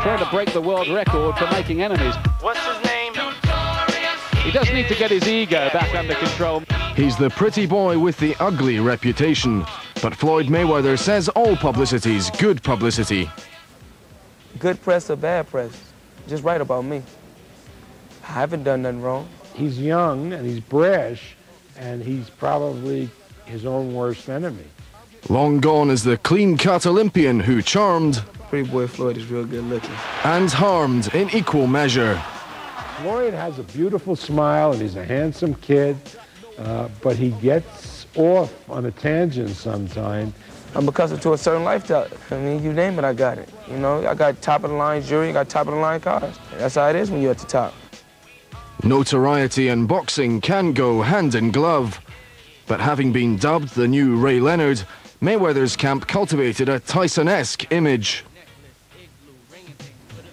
trying to break the world record for making enemies. What's his name? He does need to get his ego back under control. He's the pretty boy with the ugly reputation. But Floyd Mayweather says all publicity's good publicity. Good press or bad press, just write about me. I haven't done nothing wrong. He's young and he's brash, and he's probably his own worst enemy. Long gone is the clean-cut Olympian who charmed Pretty boy Floyd is real good looking. and harmed in equal measure. Floyd has a beautiful smile and he's a handsome kid, but he gets off on a tangent sometimes. I'm accustomed to a certain lifestyle. I mean, you name it, I got it. You know, I got top-of-the-line jewelry, I got top-of-the-line cars. That's how it is when you're at the top. Notoriety and boxing can go hand in glove. But having been dubbed the new Ray Leonard, Mayweather's camp cultivated a Tyson-esque image.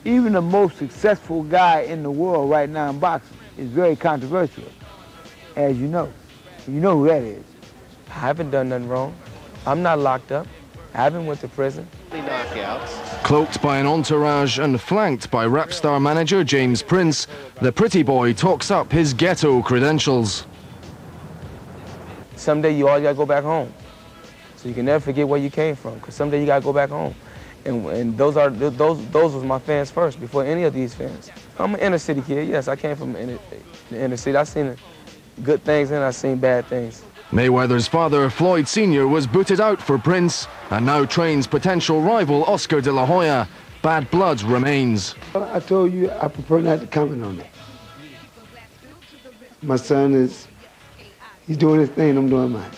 Even the most successful guy in the world right now in boxing is very controversial, as you know. You know who that is. I haven't done nothing wrong. I'm not locked up. I haven't went to prison. Cloaked by an entourage and flanked by rap star manager James Prince, the pretty boy talks up his ghetto credentials. Someday you always gotta go back home. So you can never forget where you came from, because someday you gotta go back home. And those was my fans first, before any of these fans. I'm an inner city kid, yes, I came from the inner city. I've seen good things and I've seen bad things. Mayweather's father, Floyd Sr., was booted out for Prince and now trains potential rival Oscar de la Hoya. Bad blood remains. I told you I prefer not to comment on that. My son he's doing his thing, I'm doing mine.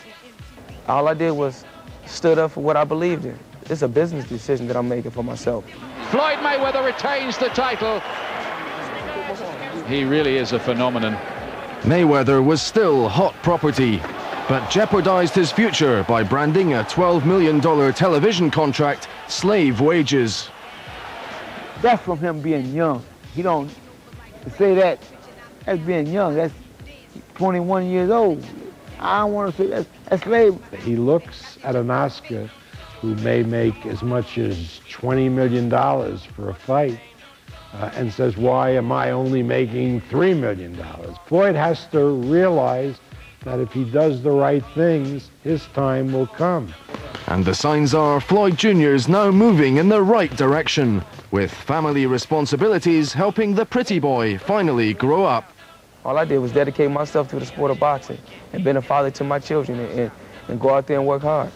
All I did was stood up for what I believed in. It's a business decision that I'm making for myself. Floyd Mayweather retains the title. He really is a phenomenon. Mayweather was still hot property, but jeopardized his future by branding a $12 million television contract slave wages. That's from him being young. He don't say that's being young. That's 21 years old. I don't want to say that's slave. He looks at an Oscar who may make as much as $20 million for a fight and says, why am I only making $3 million? Floyd has to realize that if he does the right things, his time will come. And the signs are Floyd Jr.'s now moving in the right direction, with family responsibilities helping the pretty boy finally grow up. All I did was dedicate myself to the sport of boxing and being a father to my children and go out there and work hard.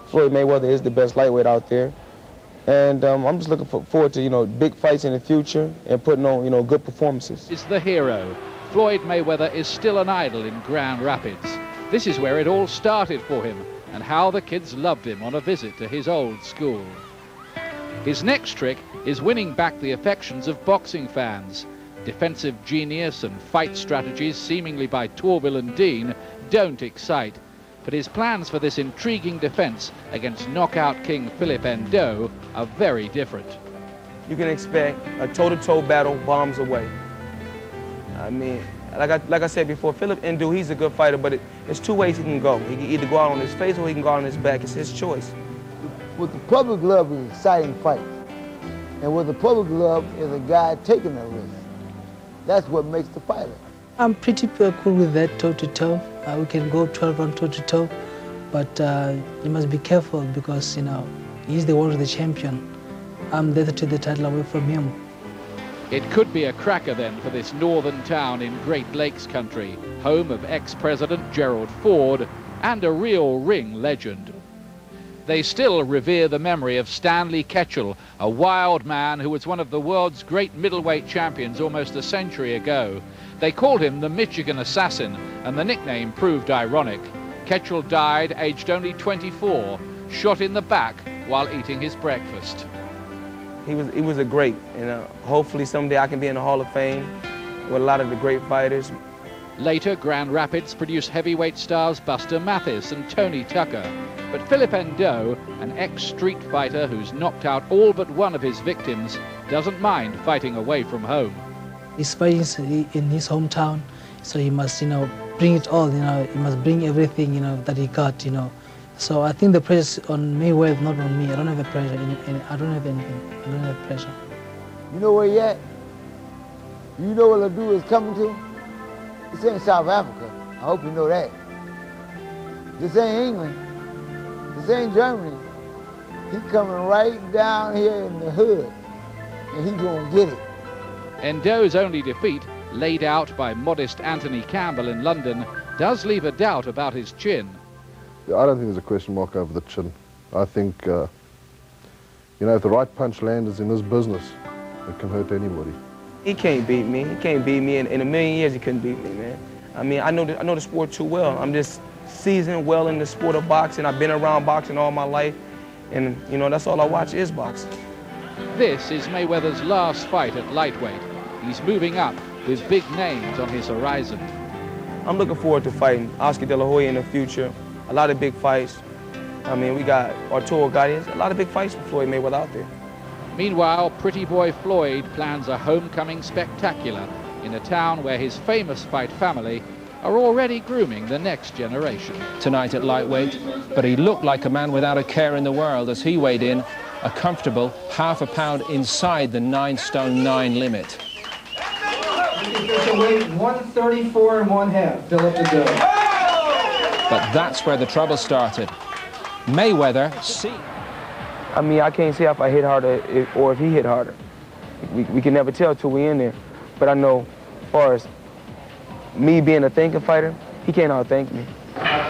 Floyd Mayweather is the best lightweight out there. And I'm just looking forward to, big fights in the future and putting on, good performances. Is the hero. Floyd Mayweather is still an idol in Grand Rapids. This is where it all started for him and how the kids loved him on a visit to his old school. His next trick is winning back the affections of boxing fans. Defensive genius and fight strategies, seemingly by Torville and Dean, don't excite. But his plans for this intriguing defense against knockout king Philip Endo are very different. You can expect a toe-to-toe battle bombs away. I mean, like I said before, Philip Endo, he's a good fighter, but it's two ways he can go. He can either go out on his face or he can go out on his back. It's his choice. What the public love is an exciting fight. And what the public love is a guy taking a risk. That's what makes the fighter. I'm pretty cool with that toe-to-toe. We can go 12 rounds toe-to-toe, but you must be careful because, he's the one who's the champion. I'm there to take the title away from him. It could be a cracker then for this northern town in Great Lakes country, home of ex-President Gerald Ford and a real ring legend. They still revere the memory of Stanley Ketchel, a wild man who was one of the world's great middleweight champions almost a century ago. They called him the Michigan Assassin, and the nickname proved ironic. Ketchel died aged only 24, shot in the back while eating his breakfast. He was a great, hopefully someday I can be in the Hall of Fame with a lot of the great fighters. Later, Grand Rapids produced heavyweight stars Buster Mathis and Tony Tucker. But Philip Endo, an ex-street fighter who's knocked out all but one of his victims, doesn't mind fighting away from home. He's fighting in his hometown, so he must, bring it all, he must bring everything, that he got, So I think the pressure's on Mayweather, not on me. I don't have the pressure, I don't have anything. I don't have pressure. You know where he at? You know what Ledoux is coming to? This ain't South Africa. I hope you know that. This ain't England. This ain't Germany. He coming right down here in the hood, and he gonna get it. Endo's only defeat, laid out by modest Anthony Campbell in London, does leave a doubt about his chin. Yeah, I don't think there's a question mark over the chin. I think, you know, if the right punch lands in this business, it can hurt anybody. He can't beat me. He can't beat me. In a million years, he couldn't beat me, man. I mean, I know the sport too well. I'm just seasoned well in the sport of boxing. I've been around boxing all my life, and, you know, that's all I watch is boxing. This is Mayweather's last fight at lightweight. He's moving up with big names on his horizon. I'm looking forward to fighting Oscar De La Hoya in the future. A lot of big fights. I mean, we got Arturo Gatti. A lot of big fights for Floyd Mayweather out there. Meanwhile, pretty boy Floyd plans a homecoming spectacular in a town where his famous fight family are already grooming the next generation. Tonight at lightweight, but he looked like a man without a care in the world as he weighed in a comfortable half a pound inside the 9 stone 9 limit. Weight 134 1/2. Fill up the dough. But that's where the trouble started. Mayweather, I mean, I can't say if I hit harder or if he hit harder. We can never tell till we in there. But I know, as far as me being a thinking fighter, he can't outthink me.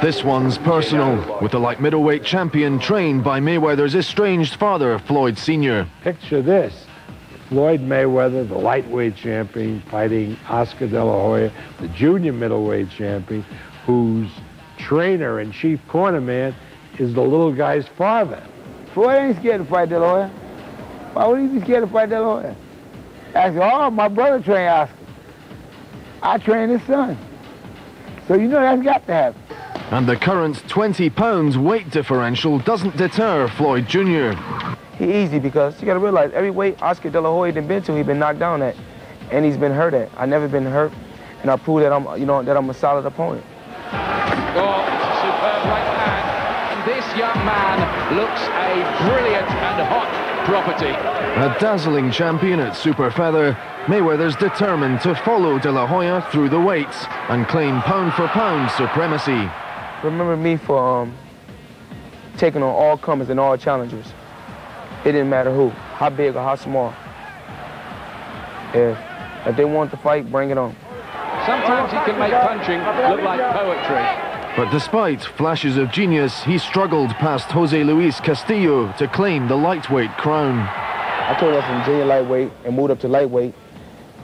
This one's personal, with the light middleweight champion trained by Mayweather's estranged father, Floyd Sr. Picture this. Floyd Mayweather, the lightweight champion, fighting Oscar De La Hoya, the junior middleweight champion, whose trainer and chief corner man is the little guy's father. Floyd ain't scared to fight De La Hoya. Why would he be scared to fight De La Hoya? Actually, oh, my brother trained Oscar. I trained his son. So you know that's got to happen. And the current 20 pounds weight differential doesn't deter Floyd Jr. He easy because you got to realize every weight Oscar De La Hoya done been to, he been knocked down at, and he's been hurt at. I never been hurt, and I proved that I'm a solid opponent. Oh, superb right hand, and this young man looks a brilliant and hot property. A dazzling champion at super feather, Mayweather's determined to follow De La Hoya through the weights and claim pound-for-pound supremacy. Remember me for taking on all comers and all challengers. It didn't matter who, how big or how small. If they want to fight, bring it on. Sometimes he can make punching look like poetry. But despite flashes of genius, he struggled past Jose Luis Castillo to claim the lightweight crown. I came up from junior lightweight and moved up to lightweight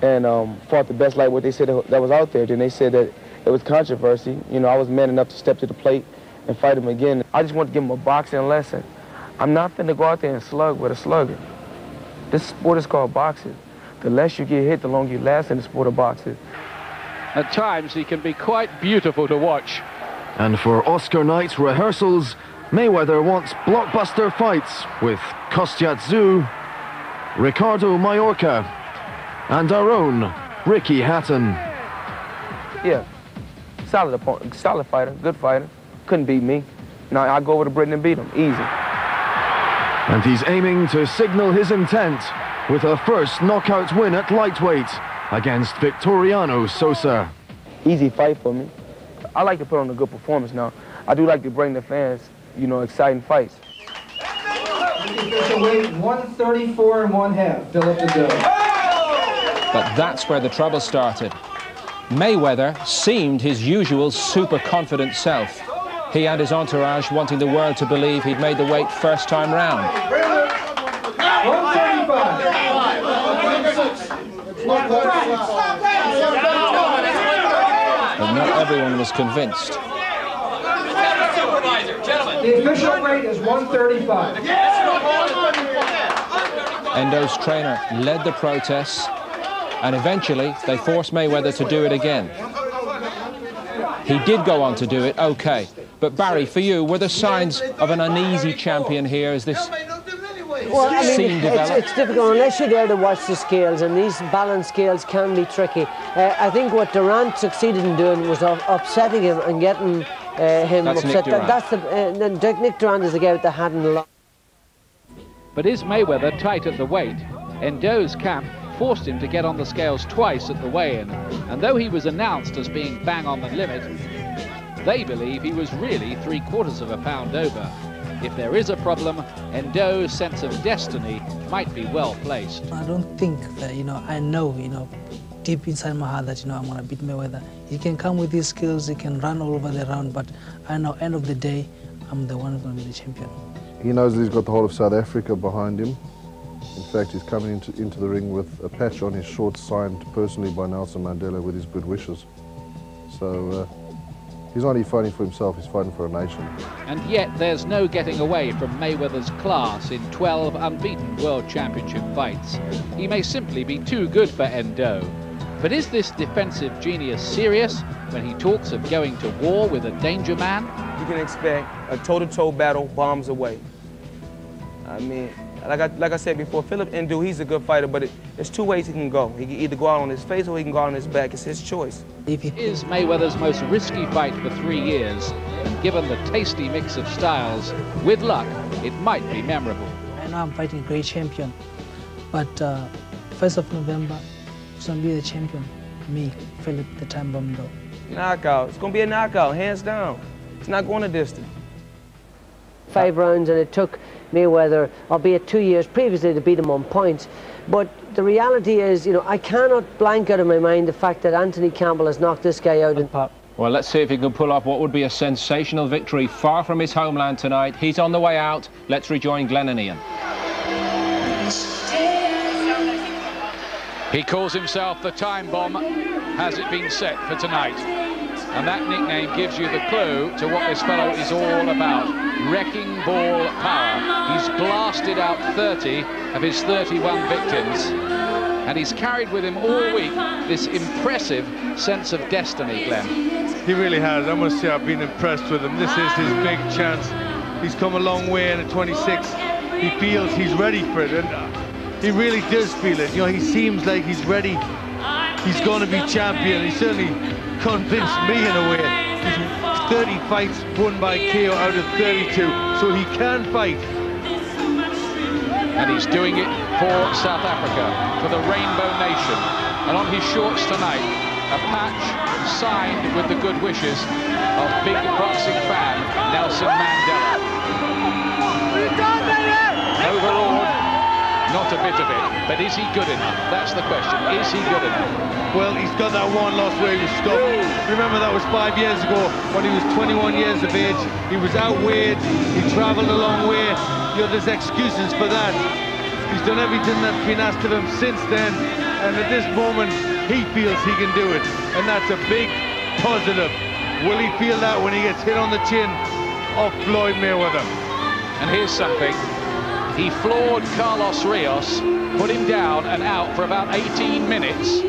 and fought the best lightweight they said that was out there. Then they said that it was controversy. You know, I was man enough to step to the plate and fight him again. I just wanted to give him a boxing lesson. I'm not finna go out there and slug with a slugger. This sport is called boxing. The less you get hit, the longer you last in the sport of boxing. At times, he can be quite beautiful to watch. And for Oscar night rehearsals, Mayweather wants blockbuster fights with Kostya Tszyu, Ricardo Mayorga, and our own Ricky Hatton. Yeah, solid opponent, solid fighter, good fighter. Couldn't beat me. Now I go over to Britain and beat him, easy. And he's aiming to signal his intent with a first knockout win at lightweight against Victoriano Sosa. Easy fight for me. I like to put on a good performance now. I do like to bring the fans, you know, exciting fights. Weight 134 1/2. Fill up the dough. but that's where the trouble started. Mayweather seemed his usual super confident self. He and his entourage wanting the world to believe he'd made the weight first time round. 135. But not everyone was convinced. The official rate is 135. Endo's trainer led the protests, and eventually they forced Mayweather to do it again. He did go on to do it, okay. But Barry, for you, were there signs of an uneasy champion here as this scene developed? It's difficult unless you're there to watch the scales, and these balance scales can be tricky. I think what Durant succeeded in doing was upsetting him and getting him upset. Nick Durant is the guy with the hat and the lock. But is Mayweather tight at the weight? Endo's camp forced him to get on the scales twice at the weigh-in, and though he was announced as being bang on the limit, they believe he was really 3/4 of a pound over. If there is a problem, Endo's sense of destiny might be well placed. I don't think that, I know, deep inside my heart that, I'm going to beat Mayweather. He can come with his skills, he can run all over the round, but I know end of the day, I'm the one who's going to be the champion. He knows that he's got the whole of South Africa behind him. In fact, he's coming into the ring with a patch on his shorts signed personally by Nelson Mandela with his good wishes. So he's not only fighting for himself, he's fighting for a nation. And yet there's no getting away from Mayweather's class in 12 unbeaten World Championship fights. He may simply be too good for Endo. But is this defensive genius serious when he talks of going to war with a danger man? You can expect a toe-to-toe battle bombs away. I mean, like I said before, Philip Endo, he's a good fighter, but there's two ways he can go. He can either go out on his face or he can go out on his back. It's his choice. It is Mayweather's most risky fight for 3 years, and given the tasty mix of styles, with luck, it might be memorable. I know I'm fighting a great champion, but 1st of November, it's going to be the champion, me, Philip the Time Bomb Endo. Knockout. It's going to be a knockout, hands down. It's not going a distance. 5 rounds, and it took Mayweather, albeit 2 years previously, to beat him on points. But the reality is, I cannot blank out of my mind the fact that Anthony Campbell has knocked this guy out in part. Well, let's see if he can pull off what would be a sensational victory far from his homeland tonight. He's on the way out. Let's rejoin Glenn and Ian. He calls himself the Time Bomb. Has it been set for tonight? And that nickname gives you the clue to what this fellow is all about. Wrecking ball power. He's blasted out 30 of his 31 victims. And he's carried with him all week this impressive sense of destiny, Glenn. He really has. I must say I've been impressed with him. This is his big chance. He's come a long way in at 26. He feels he's ready for it. And he really does feel it. He seems like he's ready. He's going to be champion. He certainly convinced me in a way. He's 30 fights won by KO out of 32, so he can fight. And he's doing it for South Africa, for the Rainbow Nation. And on his shorts tonight, a patch signed with the good wishes of big boxing fan Nelson Mandela. Overall, not a bit of it, but is he good enough? That's the question. Is he good enough? Well, he's got that one loss where he was stopped. Remember, that was 5 years ago when he was 21 years of age. He was outweighed. He travelled a long way. There's excuses for that. He's done everything that's been asked of him since then. And at this moment, he feels he can do it. And that's a big positive. Will he feel that when he gets hit on the chin of Floyd Mayweather? And here's something. He floored Carlos Rios, put him down and out for about 18 minutes.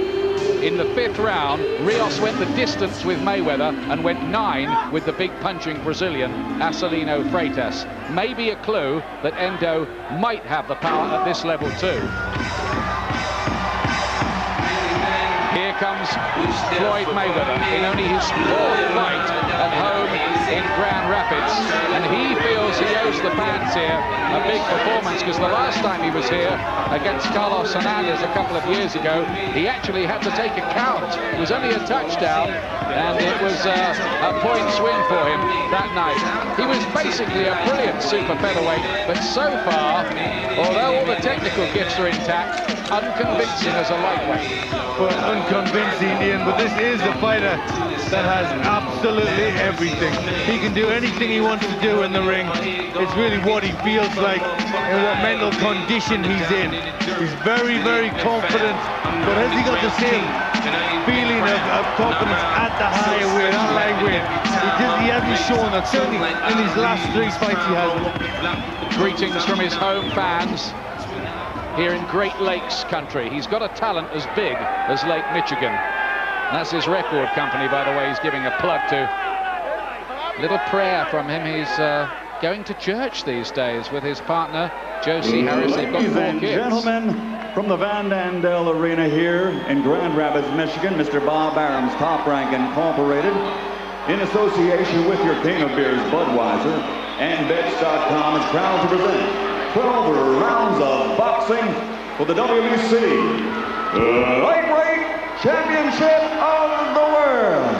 In the 5th round, Rios went the distance with Mayweather and went 9 with the big punching Brazilian, Acelino Freitas. Maybe a clue that Endo might have the power at this level too. Here comes Floyd Mayweather in only his 4th fight at home in Grand Rapids, and he feels he owes the fans here a big performance, because the last time he was here against Carlos Hernandez a couple of years ago, he actually had to take a count. It was only a touchdown, and it was a point swing for him that night. He was basically a brilliant super featherweight, but so far, although all the technical gifts are intact, unconvincing as a lightweight. Well, unconvincing, Ian, but this is a fighter that has absolutely everything. He can do anything he wants to do in the ring. It's really what he feels like and what mental condition he's in. He's very, very confident, but has he got the same feeling of confidence at the higher weight, at lightweight? He hasn't shown that. Certainly in his last 3 fights he hasn't. Greetings from his home fans here in Great Lakes country. He's got a talent as big as Lake Michigan. That's his record company, by the way, he's giving a plug to. Little prayer from him. He's going to church these days with his partner, Josie Harris. They've got 4 kids. Ladies and gentlemen, from the Van Dandel Arena here in Grand Rapids, Michigan, Mr. Bob Arum's Top Rank Incorporated, in association with your king of beers, Budweiser, and Bets.com is proud to present 12 rounds of boxing for the WBC Lightweight Championship of the World.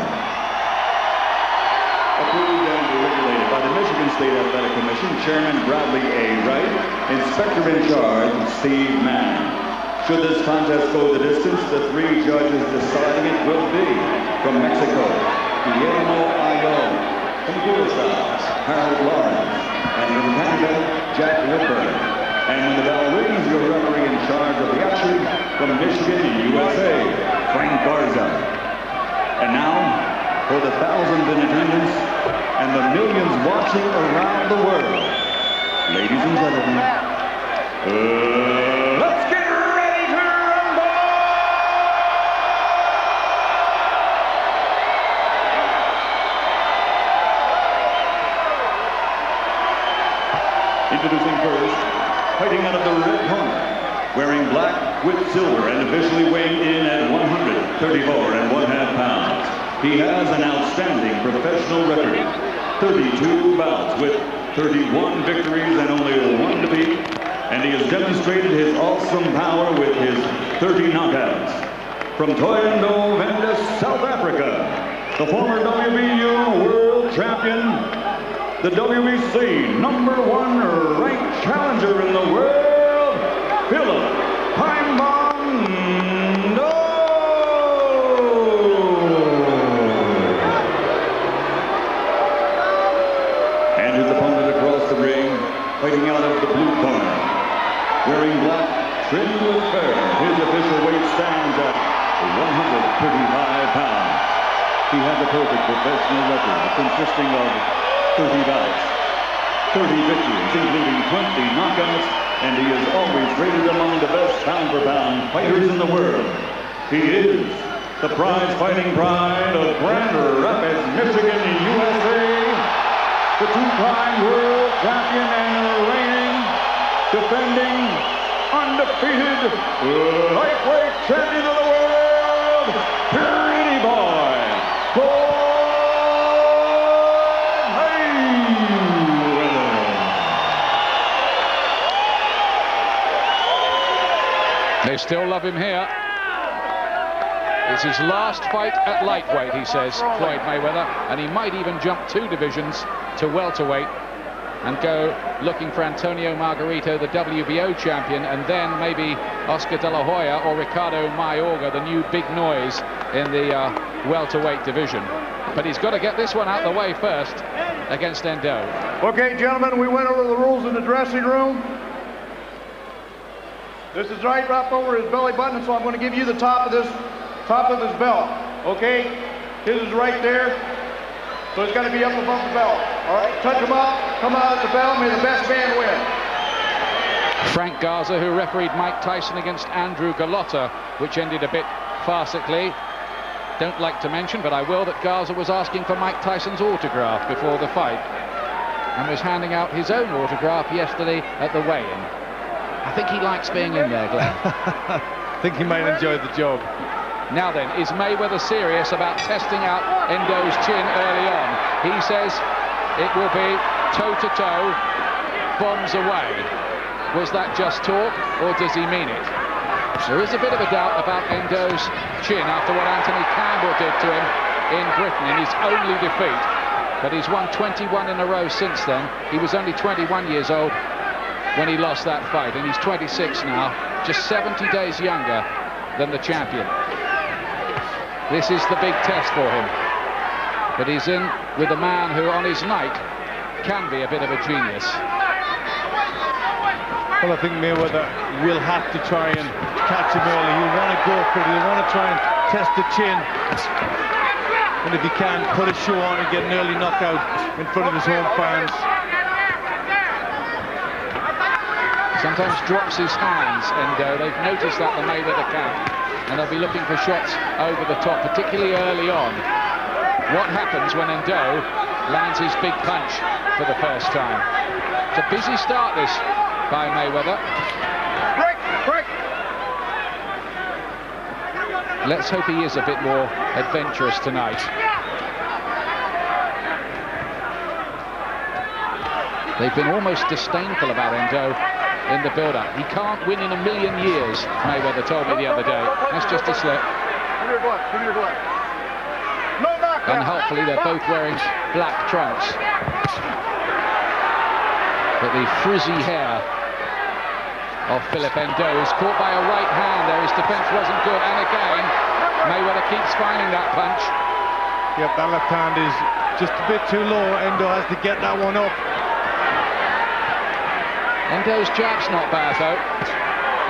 Approved and regulated by the Michigan State Athletic Commission, Chairman Bradley A. Wright, Inspector in Charge Steve Mann. Should this contest go the distance, the 3 judges deciding it will be from Mexico, Guillermo Ayo, from Curacao, Harold Lawrence, and from Canada, Jack Whitburn. And when the bell rings, your referee in charge of the action from Michigan, USA, Frank Garza. And now, for the thousands in attendance and the millions watching around the world, ladies and gentlemen, let's get ready to rumble! Introducing first, fighting out of the red corner, wearing black with silver and officially weighing in at 134.5 pounds. He has an outstanding professional record, 32 bouts with 31 victories and only 1 defeat, and he has demonstrated his awesome power with his 30 knockouts. From Toyando, Vendes, South Africa, the former WBU world champion, the WBC #1 ranked challenger in the world, Philip Paimbando. And his opponent across the ring, fighting out of the blue corner, wearing black, trimmed with fur. His official weight stands at 135 pounds. He has a perfect professional record consisting of 30 bouts, 30 victories, including 20 knockouts, and he is always rated among the best pound-for-pound fighters in the world. He is the prize-fighting pride of Grand Rapids, Michigan, USA, the 2-time world champion and reigning, defending, undefeated lightweight champion of the world, Pretty Boy, Floyd. They still love him here. It's his last fight at lightweight, he says, Floyd Mayweather, and he might even jump 2 divisions to welterweight and go looking for Antonio Margarito, the WBO champion, and then maybe Oscar De La Hoya or Ricardo Mayorga, the new big noise in the welterweight division. But he's got to get this one out of the way first against Endo. Okay, gentlemen, we went over the rules in the dressing room. This is right up over his belly button, so I'm going to give you the top of his belt. Okay? His is right there, so it's got to be up above the belt. All right? Touch him up, come out at the belt, may the best man win. Frank Garza, who refereed Mike Tyson against Andrew Galotta, which ended a bit farcically. Don't like to mention, but I will, that Garza was asking for Mike Tyson's autograph before the fight and was handing out his own autograph yesterday at the weigh-in. I think he likes being in there, Glenn. I think he might enjoy the job. Now then, is Mayweather serious about testing out Endo's chin early on? He says it will be toe-to-toe, bombs away. Was that just talk, or does he mean it? There is a bit of a doubt about Endo's chin after what Anthony Campbell did to him in Britain in his only defeat. But he's won 21 in a row since then. He was only 21 years old when he lost that fight, and he's 26 now, just 70 days younger than the champion. This is the big test for him. But he's in with a man who on his night can be a bit of a genius. Well, I think Mayweather will have to try and catch him early. He'll want to go for it. He'll want to try and test the chin. And if he can, put a show on and get an early knockout in front of his home fans. Sometimes drops his hands, Endo. They've noticed that, the Mayweather camp, and they'll be looking for shots over the top, particularly early on. What happens when Endo lands his big punch for the first time? It's a busy start, this, by Mayweather. Break! Let's hope he is a bit more adventurous tonight. They've been almost disdainful about Endo in the build-up. He can't win in a million years, Mayweather told me the other day. That's just a slip. And hopefully they're both wearing black trunks. But the frizzy hair of Philip Endo is caught by a right hand there. His defense wasn't good, and again Mayweather keeps finding that punch. Yep, that left hand is just a bit too low. Endo has to get that one up. Endo's jab's not bad though.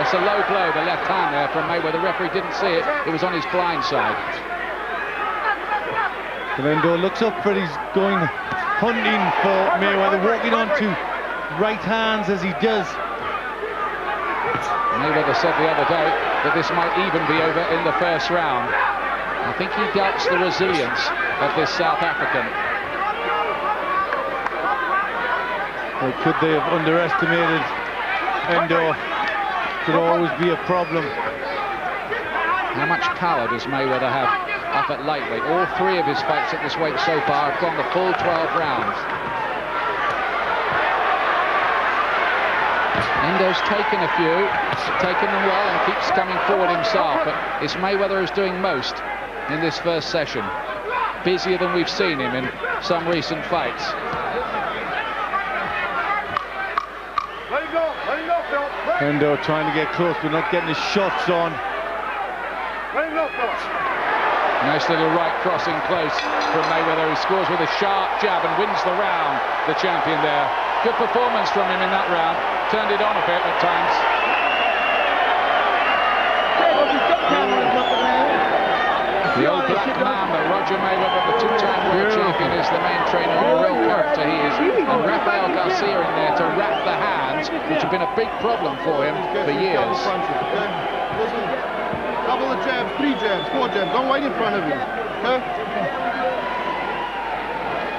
That's a low blow, the left hand there from Mayweather. The referee didn't see it, it was on his blind side. But Endo looks up, but he's going hunting for Mayweather, walking onto right hands as he does. Mayweather said the other day that this might even be over in the first round. I think he doubts the resilience of this South African. Or could they have underestimated Endo? Could always be a problem. How much power does Mayweather have up at lightweight? All three of his fights at this weight so far have gone the full 12 rounds. Endo's taken a few, taken them well, and keeps coming forward himself, but it's Mayweather who's doing most in this first session. Busier than we've seen him in some recent fights. Let him go, Phil. Endo trying to get close, but not getting his shots on. Let him go, Phil. Nice little right crossing close from Mayweather, who scores with a sharp jab and wins the round, the champion there. Good performance from him in that round. Turned it on a bit at times. The old black mamba, Roger Mayweather, the two-time world champion, is the main trainer, and a real character he is. And Rafael Garcia in there to wrap the hands, which have been a big problem for him for years. Couple of jabs, 3 jabs, 4 jabs. Don't wait in front of you. Okay?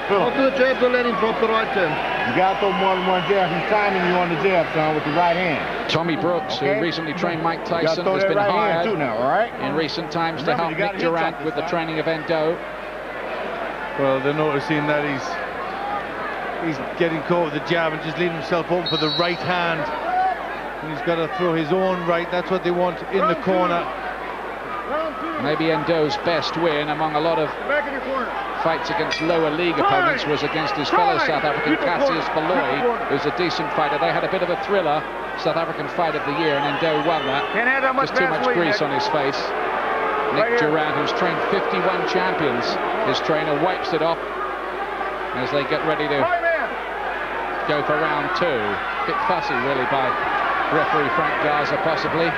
Don't do the jabs, don't let him drop the right jab. You got to throw more than one jab. He's timing you on the jab, son, with the right hand. Tommy Brooks, who recently trained Mike Tyson, has been hired in recent times to help Nick Durant with the training of Endo. Well, they're noticing that he's getting caught with the jab and just leaving himself open for the right hand. And he's got to throw his own right. That's what they want in the corner. Maybe Endo's best win among a lot of fights against lower league opponents was against his fellow South African Cassius Floyd, who's a decent fighter. They had a bit of a thriller, South African Fight of the Year, and Endo won that. Just too much grease on his face. Nick Durant, who's trained 51 champions, his trainer, wipes it off as they get ready to go for round 2. Bit fussy, really, by referee Frank Garza, possibly.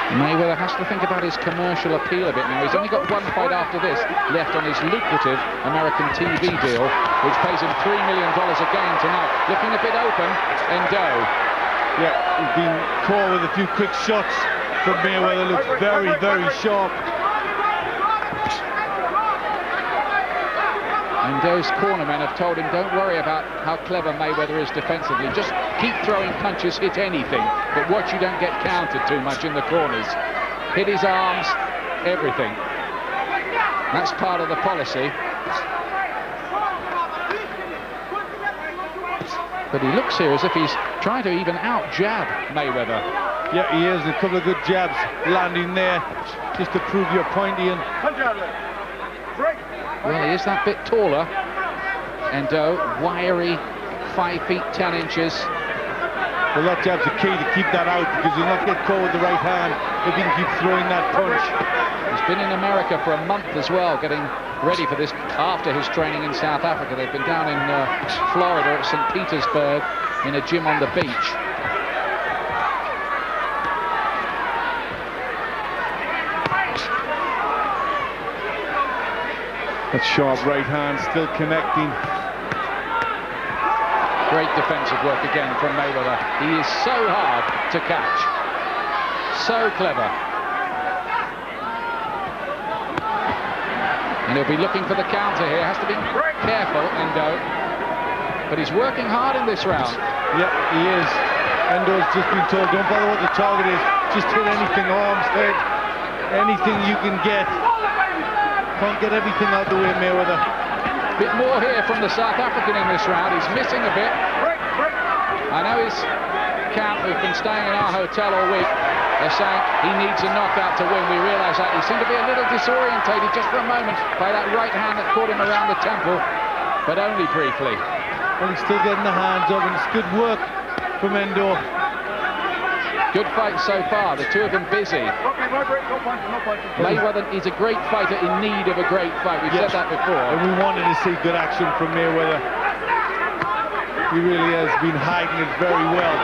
Mayweather has to think about his commercial appeal a bit now. He's only got one fight after this left on his lucrative American TV deal, which pays him $3 million a game tonight. Looking a bit open, Endo. Yeah, he's been caught with a few quick shots from Mayweather. Looks very, very sharp. Endo's cornermen have told him, don't worry about how clever Mayweather is defensively. Just keep throwing punches, hit anything, but watch you don't get countered too much in the corners. Hit his arms, everything. That's part of the policy. But he looks here as if he's trying to even out-jab Mayweather. Yeah, he is. A couple of good jabs landing there, just to prove your point, Ian. Well, he is that bit taller. Endo, wiry, 5 feet 10 inches. Well, that jab's the key to keep that out, because you'll not get caught with the right hand if you can keep throwing that punch. He's been in America for a month as well, getting ready for this after his training in South Africa. They've been down in Florida at St. Petersburg in a gym on the beach. That sharp right hand still connecting. Great defensive work again from Mayweather. He is so hard to catch. So clever. And he'll be looking for the counter here. Has to be careful, Endo. But he's working hard in this round. Yeah, he is. Endo's just been told, don't bother what the target is. Just hit anything, arms, head, anything you can get. Can't get everything out the way, Mayweather. Bit more here from the South African in this round. He's missing a bit. I know his camp, who've been staying in our hotel all week, they're saying he needs a knockout to win. We realise that. He seemed to be a little disorientated just for a moment by that right hand that caught him around the temple, but only briefly. Well, he's still getting the hands up, and it's good work from Endo. Good fight so far, the two of them busy. Mayweather is a great fighter in need of a great fight. We've said that before. And we wanted to see good action from Mayweather. He really has been hiding it very well.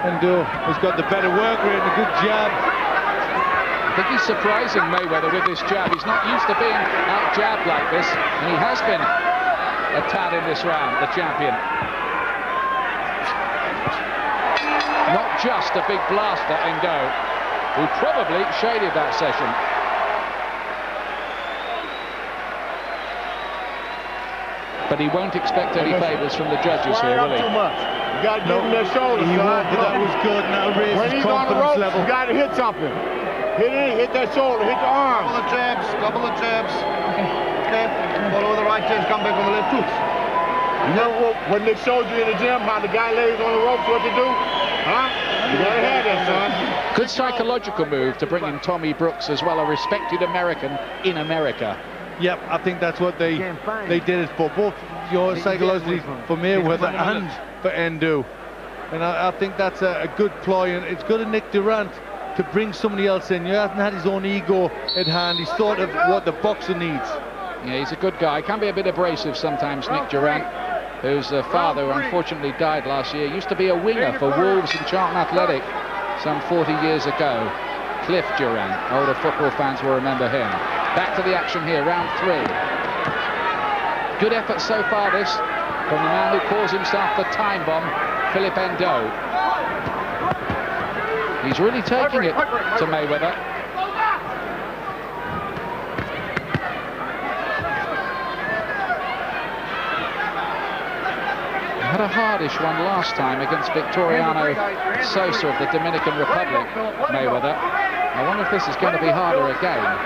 Endo has got the better work rate and a good jab. I think he's surprising Mayweather with this jab. He's not used to being out-jabbed like this, and he has been a tad in this round, the champion. Not just a big blaster, Endo, who probably shaded that session. But he won't expect any favours from the judges here, will he? Too much. You got to give him that shoulder. He won't, but that was good. Now raise his confidence level. You got to hit something. Hit it, hit that shoulder, hit the arm. Double the jabs. Okay. Follow the right jabs, come back on the left tooth. You know what Nick showed you in the gym, how the guy lays on the ropes, what to do? Huh? You gotta have that, son. Good psychological move to bring in Tommy Brooks as well, a respected American in America. Yep, I think that's what they did it for, both psychologically for Mayweather and for Endo. And I think that's a good ploy, and it's good of Nick Durant to bring somebody else in. He hasn't had his own ego at hand. He's thought of what the boxer needs. Yeah, he's a good guy. Can be a bit abrasive sometimes, Nick Durant, whose father, who unfortunately died last year, used to be a winger for Wolves and Charlton Athletic some 40 years ago. Cliff Durant, older football fans will remember him. Back to the action here, round 3. Good effort so far, this, from the man who calls himself the time bomb, Philip Endo. He's really taking it to Mayweather. Had a hardish one last time against Victoriano Sosa of the Dominican Republic, Mayweather. I wonder if this is going to be harder again.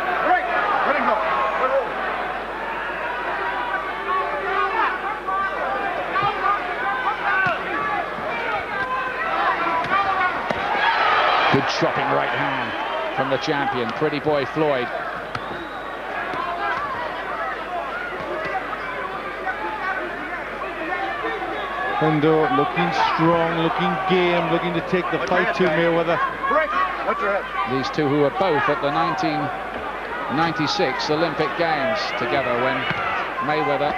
Good chopping right hand from the champion, pretty boy Floyd. Endo looking strong, looking game, looking to take the fight to Mayweather. These two who were both at the 1996 Olympic Games together when Mayweather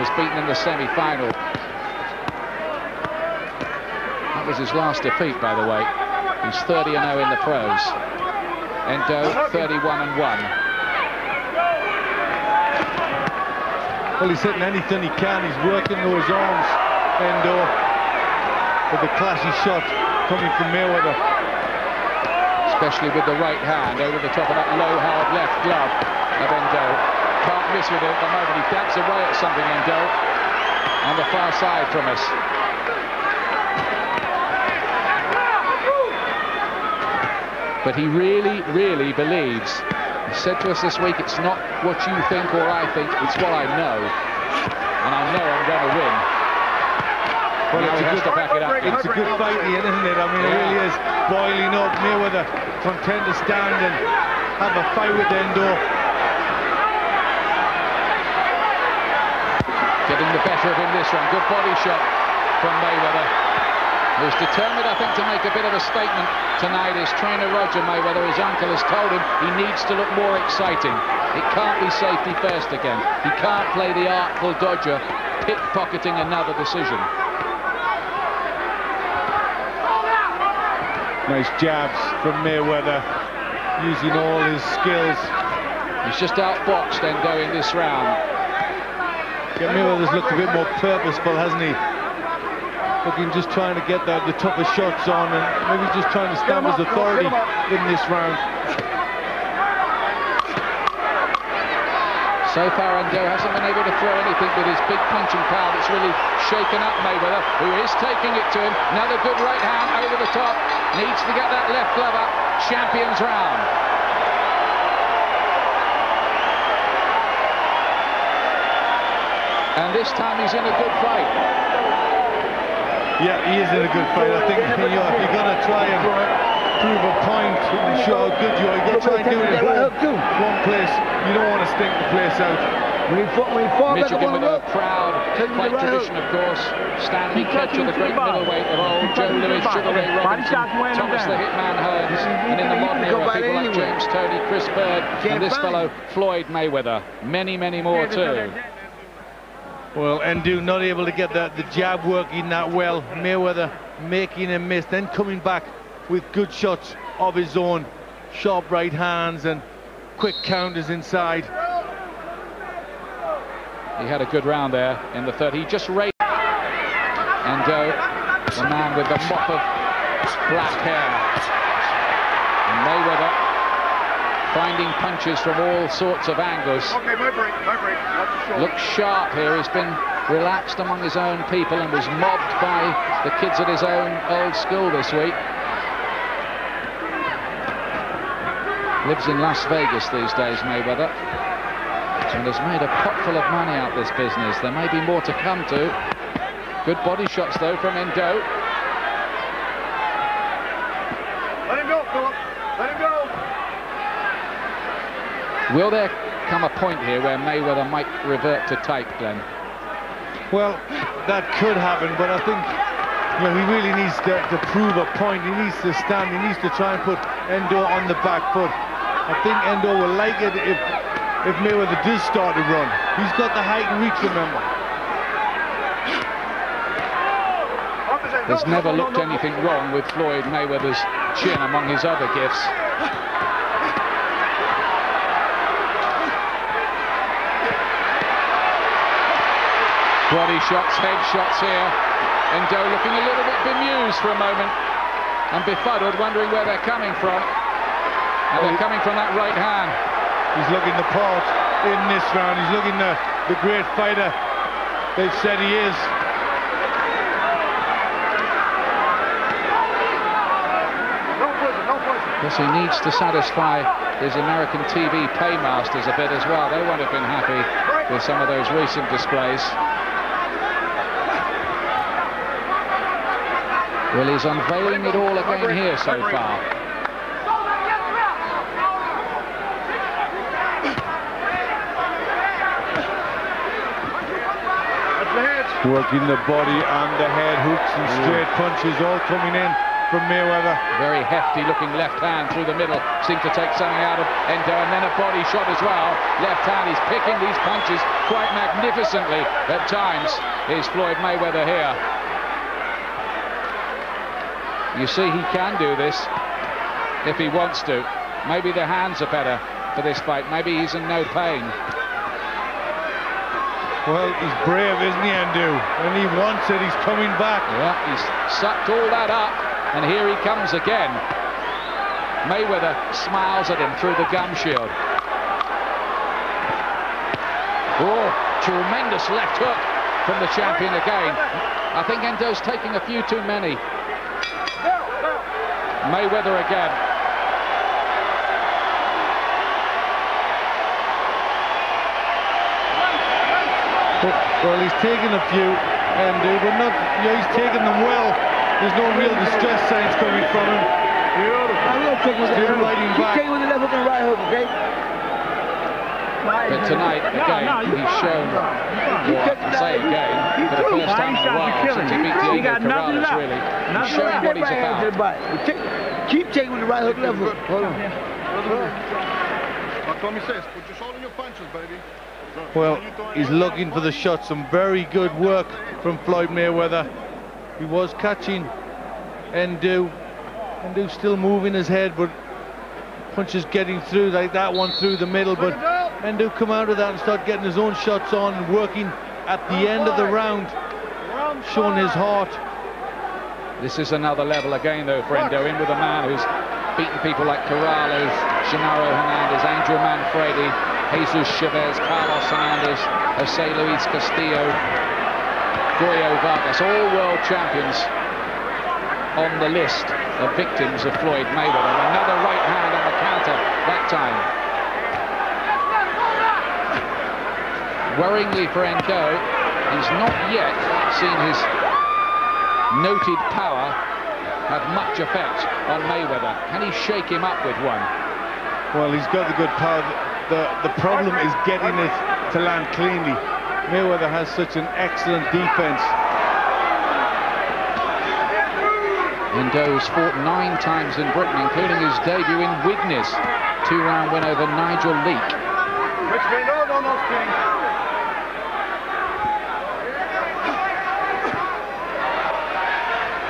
was beaten in the semi-final. That was his last defeat, by the way. He's 30-0 in the pros. Endo 31-1. Well, he's hitting anything he can. He's working those arms, Endo, with the classy shot coming from Mayweather. Especially with the right hand over the top of that low, hard left glove of Endo. Can't miss with it at the moment. He dabs away at something, Endo, on the far side from us. But he really, really believes. He said to us this week, it's not what you think or I think, it's what I know. And I know I'm going to win. Well, it's a good fight, Ian, isn't it? I mean, it really is boiling up. Mayweather content to stand and have a fight with Endo. Getting the better of him this one. Good body shot from Mayweather, who's determined, I think, to make a bit of a statement tonight. His trainer, Roger Mayweather, his uncle, has told him he needs to look more exciting. It can't be safety first again. He can't play the artful dodger, pickpocketing another decision. Nice jabs from Mayweather, using all his skills. He's just outboxed Endo in this round. Yeah, Mayweather's looked a bit more purposeful, hasn't he? Looking, just trying to get the toughest shots on, and maybe just trying to stamp his authority in this round. So far, Endo hasn't been able to throw anything with his big punching power that's really shaken up Mayweather, who is taking it to him. Another good right hand over the top. Needs to get that left glove up. Champions round. And this time he's in a good fight. Yeah, he is in a good fight. I think if you're going to try and prove a point and show how good you are, you got to try and do it at one place. You don't want to stink the place out. Michigan with a proud fight tradition, of course. Stanley Ketcher, the great middleweight of old, Joe Louis, Sugar Ray Robinson, Thomas the Hitman Hearns, and in the modern era, people like James Toney, Chris Bird, and this fellow, Floyd Mayweather. Many, many more too. Well, Endo not able to get the jab working that well. Mayweather making a miss, then coming back with good shots of his own. Sharp right hands and quick counters inside. He had a good round there in the third. He just raised Endo, the man with the mop of black hair. And Mayweather finding punches from all sorts of angles. Okay, no break, no break. Looks sharp here. He's been relaxed among his own people and was mobbed by the kids at his own old school this week. Lives in Las Vegas these days, Mayweather, and has made a pot full of money out this business. There may be more to come to. Good body shots though from Endo. Let him go, Philip. Let him go. Will there come a point here where Mayweather might revert to type, Glenn? Well, that could happen, but I think he really needs to prove a point. He needs to stand. He needs to try and put Endo on the back foot. I think Endo will like it if Mayweather does start to run. He's got the height and reach, remember. There's never looked anything wrong with Floyd Mayweather's chin among his other gifts. Body shots, head shots here. Endo looking a little bit bemused for a moment and befuddled, wondering where they're coming from. And they're coming from that right hand. He's looking the part in this round. He's looking the great fighter they've said he is. Because he needs to satisfy his American TV paymasters a bit as well. They won't have been happy with some of those recent displays. Well, he's unveiling it all again here so far. Working the body and the head, hooks and straight punches all coming in from Mayweather. Very hefty looking left hand through the middle. Seemed to take something out of Endo, and then a body shot as well. Left hand, he's picking these punches quite magnificently at times, is Floyd Mayweather here. You see, he can do this if he wants to. Maybe the hands are better for this fight. Maybe he's in no pain. Well, he's brave, isn't he, Endo? When he wants it, he's coming back. Yeah, he's sucked all that up, and here he comes again. Mayweather smiles at him through the gum shield. Oh, tremendous left hook from the champion again. I think Endo's taking a few too many. Mayweather again. Well, he's taken a few, Endo, but not. He's taken them well. There's no real distress signs coming from him. Still riding back. But tonight, again, he's shown, or I can say again, for the first time in a while since he beat Diego Corrales, really, he's showing what he's about. Keep taking with the right hook level. Hold on. Like Tommy says, put your shoulder in your punches, baby. Well, he's looking for the shot. Some very good work from Floyd Mayweather. He was catching Endo. Endo still moving his head, but punches getting through, like that one through the middle. But Endo come out of that and start getting his own shots on and working at the end of the round, showing his heart. This is another level again, though, for Endo, in with a man who's beaten people like Corrales, Genaro Hernandez, Andrew Manfredi, Jesus Chavez, Carlos Hernandez, Jose Luis Castillo, Goyo Vargas, all world champions on the list of victims of Floyd Mayweather. Another right hand on the counter that time. Worryingly for Endo, he's not yet seen his noted power have much effect on Mayweather. Can he shake him up with one? Well, he's got the good power. The problem is getting it to land cleanly. Mayweather has such an excellent defense. Endo's fought 9 times in Britain, including his debut in Widnes. 2-round win over Nigel Leake.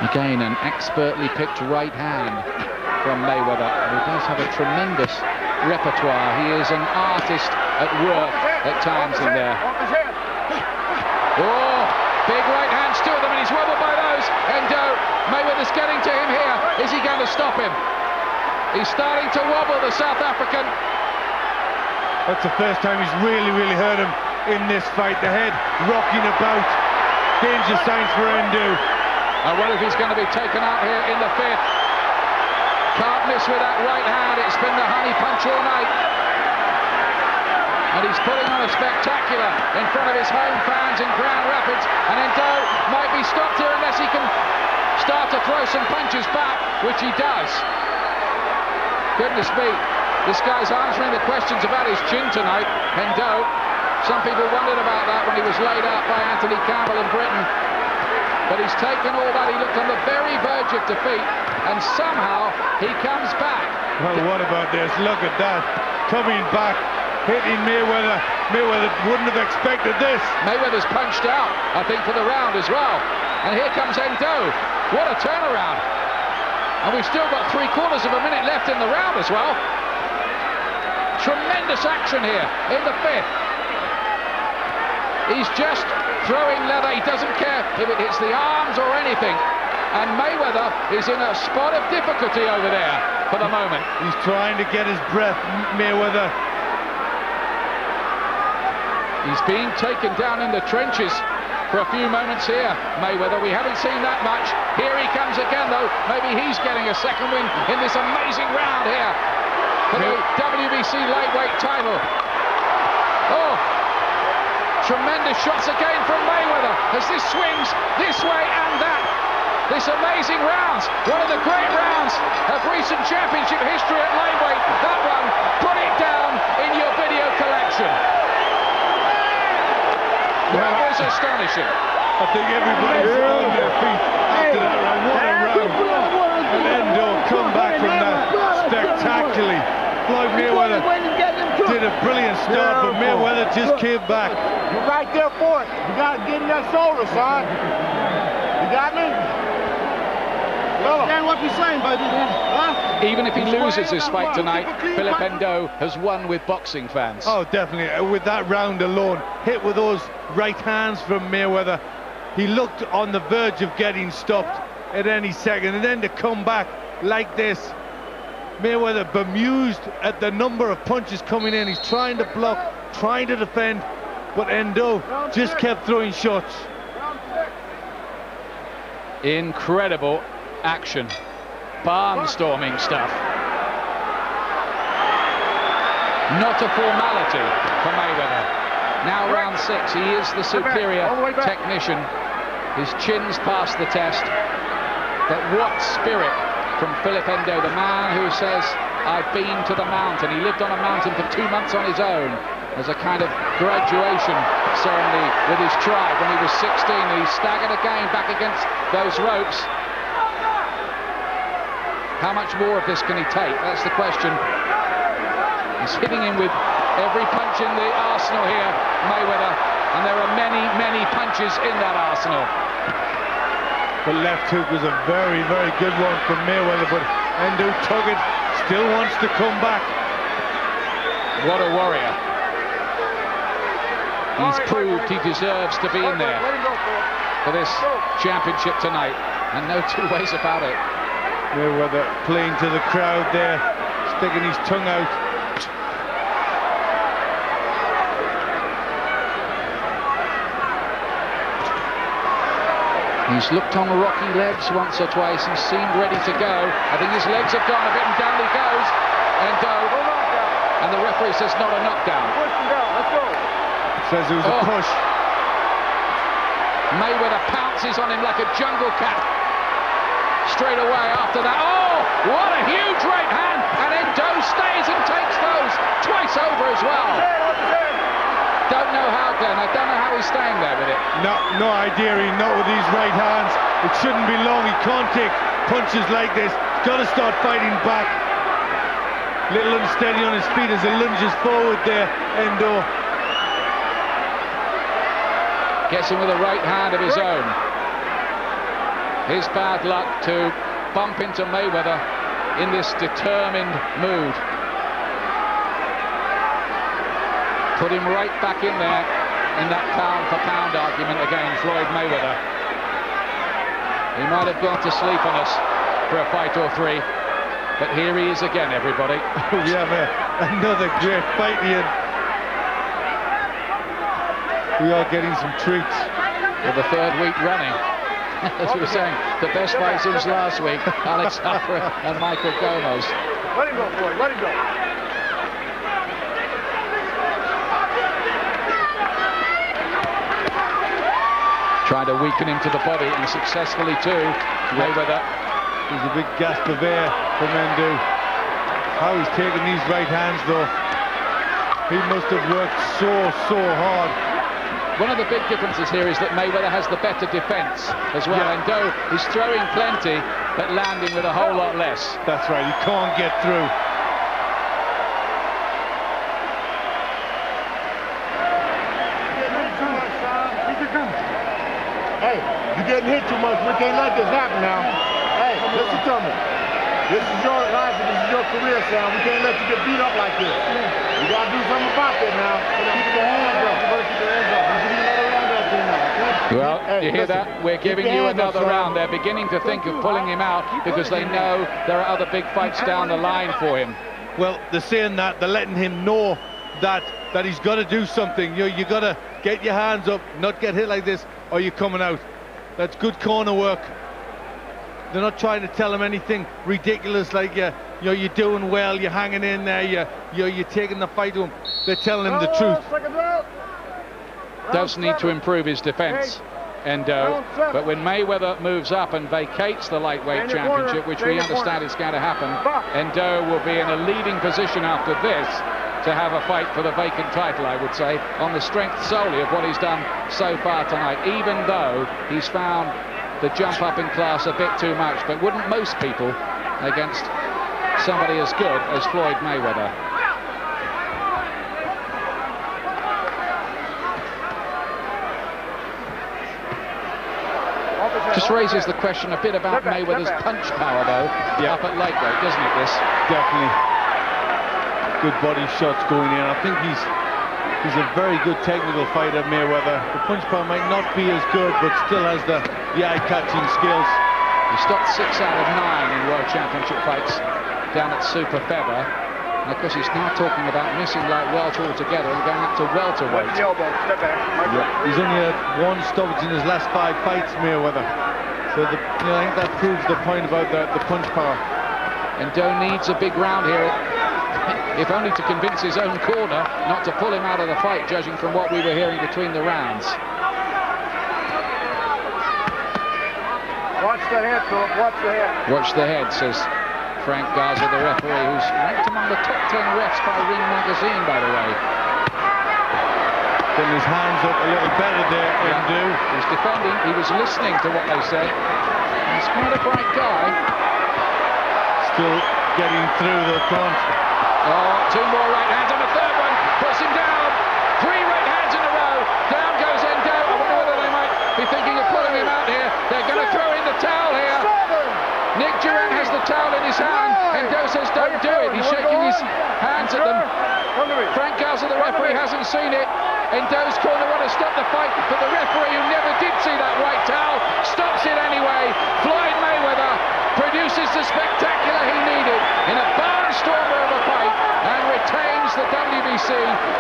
Again, an expertly picked right hand from Mayweather, who does have a tremendous repertoire. He is an artist at work at times in there. Oh, big right hands, 2 of them, and he's wobbled by those. Endo, Mayweather's getting to him here. Is he going to stop him? He's starting to wobble, the South African. That's the first time he's really hurt him in this fight. The head rocking about. Danger signs for Endo. I wonder if he's going to be taken out here in the 5th. Can't miss with that right hand. It's been the honey punch all night. And he's putting on a spectacular in front of his home fans in Grand Rapids. And Endo might be stopped here unless he can start to throw some punches back, which he does. Goodness me, this guy's answering the questions about his chin tonight, Endo. Some people wondered about that when he was laid out by Anthony Campbell in Britain. But he's taken all that. He looked on the very verge of defeat, and somehow he comes back. Well, what about this? Look at that. Coming back, hitting Mayweather. Mayweather wouldn't have expected this. Mayweather's punched out, I think, for the round as well. And here comes Endo. What a turnaround. And we've still got 3/4 of a minute left in the round as well. Tremendous action here in the 5th. He's just throwing leather. He doesn't care if it hits the arms or anything. And Mayweather is in a spot of difficulty over there for the moment. He's trying to get his breath, Mayweather. He's being taken down in the trenches for a few moments here, Mayweather. We haven't seen that much. Here he comes again, though. Maybe he's getting a second win in this amazing round here for the WBC lightweight title. Oh! Tremendous shots again from Mayweather as this swings this way and that. This amazing rounds, one of the great rounds of recent championship history at lightweight. That one, put it down in your video collection. That was astonishing. I think everybody's on their feet after that round. What a round. And Endo come back from that spectacularly. Floyd Mayweather did a brilliant start, but Mayweather just came back. You're right there for it. You got to get in that shoulder, son. You got me? Understand what you're saying, buddy? Huh? Even if he loses this fight tonight, Philip Endo has won with boxing fans. Oh, definitely. With that round alone, hit with those right hands from Mayweather, he looked on the verge of getting stopped at any second, and then to come back like this. Mayweather bemused at the number of punches coming in. He's trying to block, trying to defend, but Endo just kept throwing shots. Incredible action. Barnstorming stuff. Not a formality for Mayweather. Now round 6, he is the superior technician. His chin's passed the test. But what spirit from Philip Endo, the man who says, I've been to the mountain. He lived on a mountain for 2 months on his own as a kind of graduation ceremony with his tribe when he was 16. And he staggered again back against those ropes. How much more of this can he take? That's the question. He's hitting him with every punch in the arsenal here, Mayweather. And there are many punches in that arsenal. The left hook was a very good one from Mayweather, but Endo took it, still wants to come back. What a warrior. He's proved he deserves to be in there for this championship tonight, and no 2 ways about it. Mayweather playing to the crowd there, sticking his tongue out. He's looked on rocky legs once or twice. He seemed ready to go. I think his legs have gone a bit, and down he goes. And the referee says not a knockdown. Push him down. Let's go. Says it was a push. Mayweather pounces on him like a jungle cat. Straight away after that. Oh, what a huge right hand. And Endo stays and takes those twice over as well. Don't know how, Glenn. I don't know how he's staying there with it. No idea. Not with these right hands. It shouldn't be long. He can't take punches like this. He's got to start fighting back. Little unsteady on his feet as he lunges forward there, Endo. Gets him with a right hand of his own. His bad luck to bump into Mayweather in this determined mood. Put him right back in there in that pound-for-pound argument against Floyd Mayweather. He might have gone to sleep on us for a fight or three, but here he is again, everybody. We have another great fight here. We are getting some treats. For the third week running. As we were saying, the best fight since last week, Alex Harper and Michael Gomez. Let him go, Floyd. Let him go. Trying to weaken him to the body, and successfully too. Mayweather. There's a big gasp of air from Endo. How he's taking these right hands, though. He must have worked so hard. One of the big differences here is that Mayweather has the better defense as well. Yeah. Endo is throwing plenty, but landing with a whole lot less. That's right, he can't get through. Hey, you're getting hit too much. We can't let this happen now. Hey, listen to me. This is your life and this is your career, Sam. We can't let you get beat up like this. You gotta do something about that now. Keep your hands up. You better keep your hands up. Well, you hear that? We're giving you another round. They're beginning to think of pulling him out because they know there are other big fights down the line for him. Well, they're saying that, they're letting him know that he's got to do something. You got to get your hands up, not get hit like this, or you're coming out. That's good corner work. They're not trying to tell him anything ridiculous like you're doing well, you're hanging in there, you're taking the fight to him. They're telling him the truth. Does need to improve his defense, Endo, but when Mayweather moves up and vacates the lightweight championship, which we understand is going to happen, Endo will be in a leading position after this to have a fight for the vacant title, I would say, on the strength solely of what he's done so far tonight, even though he's found the jump up in class a bit too much. But wouldn't most people against somebody as good as Floyd Mayweather? Just raises the question a bit about Mayweather's punch power, though, up at lightweight, doesn't it, this? Definitely. Good body shots going in. I think he's a very good technical fighter, Mayweather. The punch power might not be as good, but still has the eye-catching skills. He stopped 6 out of 9 in World Championship fights down at Super Feather. And of course, he's now talking about missing light welter altogether and going up to welterweight. He's only had 1 stoppage in his last 5 fights, Mayweather. So I think that proves the point about the punch power. Endo needs a big round here, if only to convince his own corner not to pull him out of the fight, judging from what we were hearing between the rounds. Watch the head, Philip. Watch the head. Watch the head, says Frank Garza, the referee, who's ranked among the top 10 refs by Ring Magazine, by the way. Getting his hands up a little better there, Endo. He's defending. He was listening to what they said. He's quite a bright guy. Still getting through the front. Oh, 2 more right hands and a third one. Puts him down. 3 right hands in a row. Down goes Endo. I wonder whether they might be thinking of pulling him out here. They're going to throw in the towel here. Nick Duran has the towel in his hand. Endo says don't do it. He's shaking his hands at them. Frank Garza, the referee, hasn't seen it. Endo's corner want to stop the fight, but the referee, who never did see that white towel, stops it anyway. Floyd Mayweather produces the spectacular he needed in a barnstormer of a fight and retains the WBC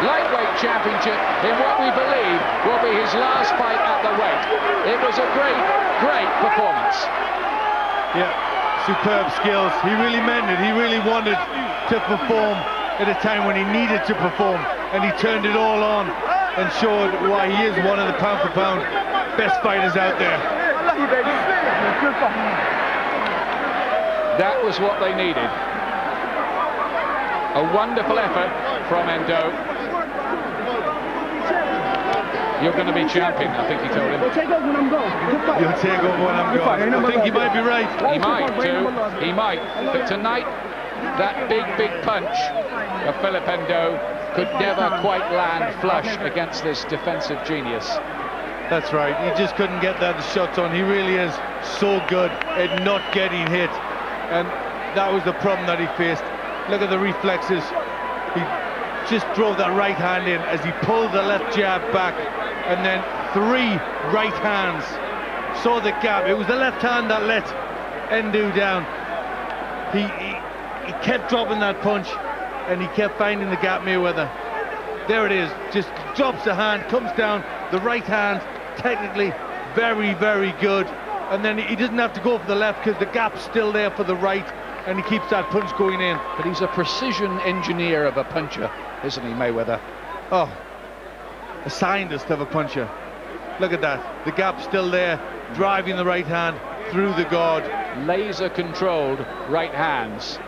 lightweight championship in what we believe will be his last fight at the weight. It was a great performance. Yeah, superb skills. He really meant it. He really wanted to perform at a time when he needed to perform, and he turned it all on and showed why he is one of the pound-for-pound best fighters out there. That was what they needed. A wonderful effort from Endo. You're going to be champion, I think he told him. You'll take over when I'm gone. You'll take over when I'm gone. I think he might be right. He might too. He might. But tonight, that big punch of Philip Endo could never quite land flush against this defensive genius. That's right. He just couldn't get that shots on. He really is so good at not getting hit. And that was the problem that he faced. Look at the reflexes. He just drove that right hand in as he pulled the left jab back, and then 3 right hands. Saw the gap. It was the left hand that let Endo down. He kept dropping that punch, and he kept finding the gap, Mayweather. There it is. Just drops the hand, comes down. The right hand, technically very good. And then he doesn't have to go for the left because the gap's still there for the right, and he keeps that punch going in. But he's a precision engineer of a puncher, isn't he, Mayweather? Oh, a scientist of a puncher. Look at that. The gap's still there, driving the right hand through the guard. Laser-controlled right hands.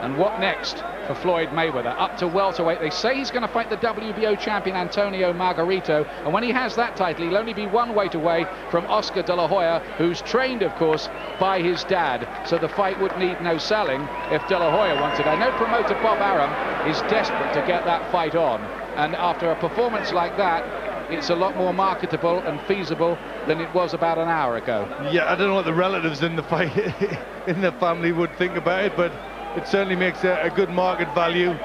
And what next for Floyd Mayweather? Up to welterweight. They say he's going to fight the WBO champion Antonio Margarito, and when he has that title, he'll only be 1 weight away from Oscar De La Hoya, who's trained, of course, by his dad. So the fight would need no selling if De La Hoya wanted. I know promoter Bob Arum is desperate to get that fight on, and after a performance like that, it's a lot more marketable and feasible than it was about an hour ago. Yeah, I don't know what the relatives in the fight in the family would think about it, but it certainly makes a good market value.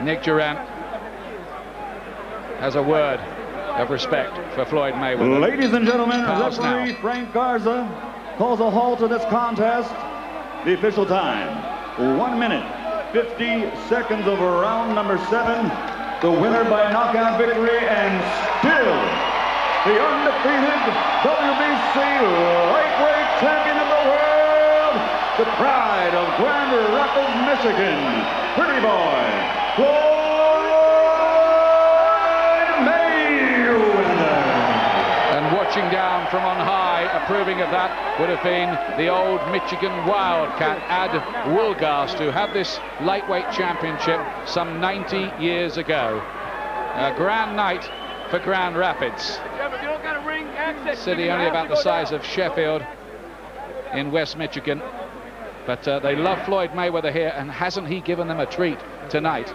Nick Durant has a word of respect for Floyd Mayweather. Ladies and gentlemen, Pals referee now. Frank Garza calls a halt to this contest. The official time, 1 minute, 50 seconds of round number 7. The winner by knockout victory, and still the undefeated WBC lightweight champion of the world, the pride of Grand Rapids, Michigan, pretty boy, Floyd Mayweather. And watching down from on high, approving of that, would have been the old Michigan Wildcat, Ad Woolgast, who had this lightweight championship some 90 years ago. A grand night for Grand Rapids. City only about the size of Sheffield in West Michigan. But they love Floyd Mayweather here, and hasn't he given them a treat tonight?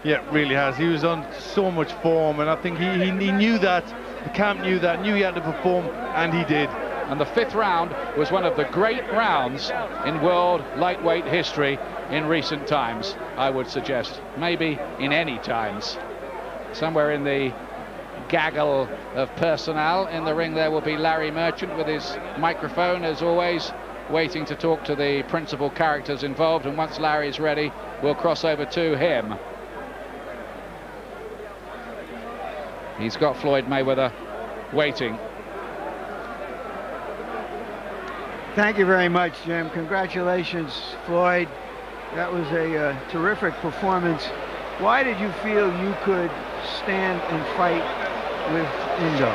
Yeah, really has. He was on so much form, and I think he knew that. The camp knew that, knew he had to perform, and he did. And the 5th round was one of the great rounds in world lightweight history in recent times, I would suggest. Maybe in any times. Somewhere in the gaggle of personnel in the ring there will be Larry Merchant with his microphone, as always, waiting to talk to the principal characters involved, and once Larry's ready, we'll cross over to him. He's got Floyd Mayweather waiting. Thank you very much, Jim. Congratulations, Floyd. That was a terrific performance. Why did you feel you could stand and fight with Endo?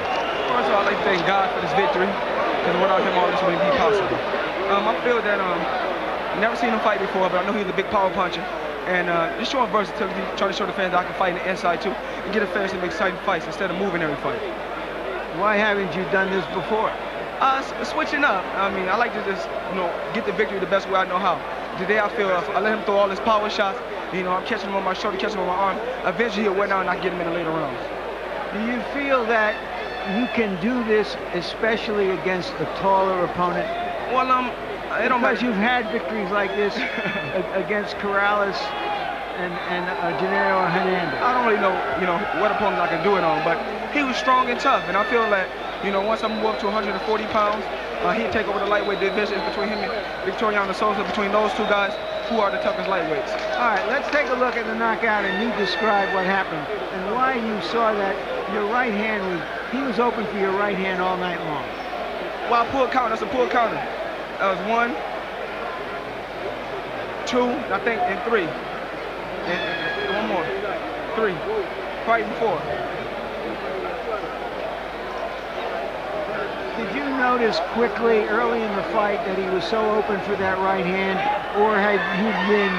First of all, I'd like to thank God for this victory, because without him, all this wouldn't be possible. I feel that I've never seen him fight before, but I know he's a big power puncher. And just showing versatility, trying to show the fans that I can fight in the inside too, and get the fans to make exciting fights instead of moving every fight. Why haven't you done this before? Switching up. I mean, I like to just, get the victory the best way I know how. Today I feel if I let him throw all his power shots, I'm catching him on my shoulder, catching him on my arm, eventually he'll wear down and I get him in the later rounds. Do you feel that you can do this, especially against a taller opponent? Well, it don't because you've had victories like this against Corrales and Gennaro Hernandez. I don't really know, what opponent I can do it on, but he was strong and tough, and I feel that, once I move up to 140 pounds, he'd take over the lightweight division between him and Victoriano Souza. Between those two guys, who are the toughest lightweights. All right, let's take a look at the knockout, and you describe what happened and why you saw that your right hand he was open for your right hand all night long. Well, I pulled counter. That's a pull counter. That was 1, 2, I think, and 3. And one more. 3. Fighting 4. Did you notice quickly early in the fight that he was so open for that right hand, or had you been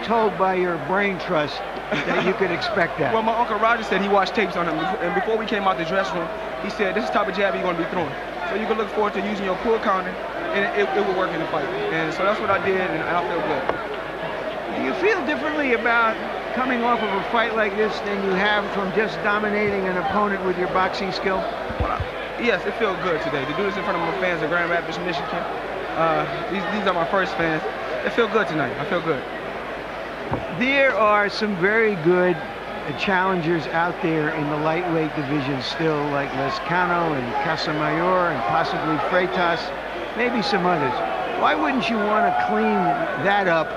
told by your brain trust that you could expect that? Well, my Uncle Roger said he watched tapes on him, and before we came out the dressing room, he said, this is the type of jab you're going to be throwing. So you can look forward to using your pull counter, and it will work in the fight. And so that's what I did, and I feel good. Do you feel differently about coming off of a fight like this than you have from just dominating an opponent with your boxing skill? Well, yes, it feels good today. To do this in front of my fans in Grand Rapids, Michigan. These are my first fans. It feels good tonight. I feel good. There are some very good challengers out there in the lightweight division still, like Lescano and Casamayor and possibly Freitas, maybe some others. Why wouldn't you want to clean that up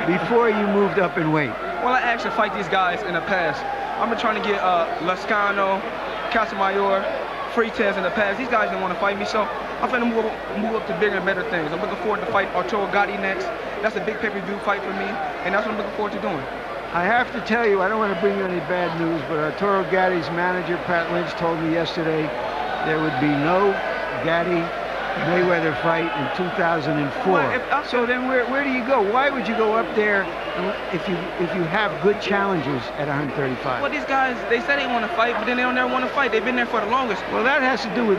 before you moved up in weight? Well, I actually fight these guys in the past. I've been trying to get Lescano, Casamayor, Freitas in the past. These guys didn't want to fight me, so I'm going to move up to bigger and better things. I'm looking forward to fight Arturo Gatti next. That's a big pay-per-view fight for me, and that's what I'm looking forward to doing. I have to tell you, I don't want to bring you any bad news, but Arturo Gatti's manager, Pat Lynch, told me yesterday there would be no Gatti-Mayweather fight in 2004. Well, so then where do you go? Why would you go up there if you have good challengers at 135? Well, these guys, they say they want to fight, but then they don't never want to fight. They've been there for the longest. Well, that has to do with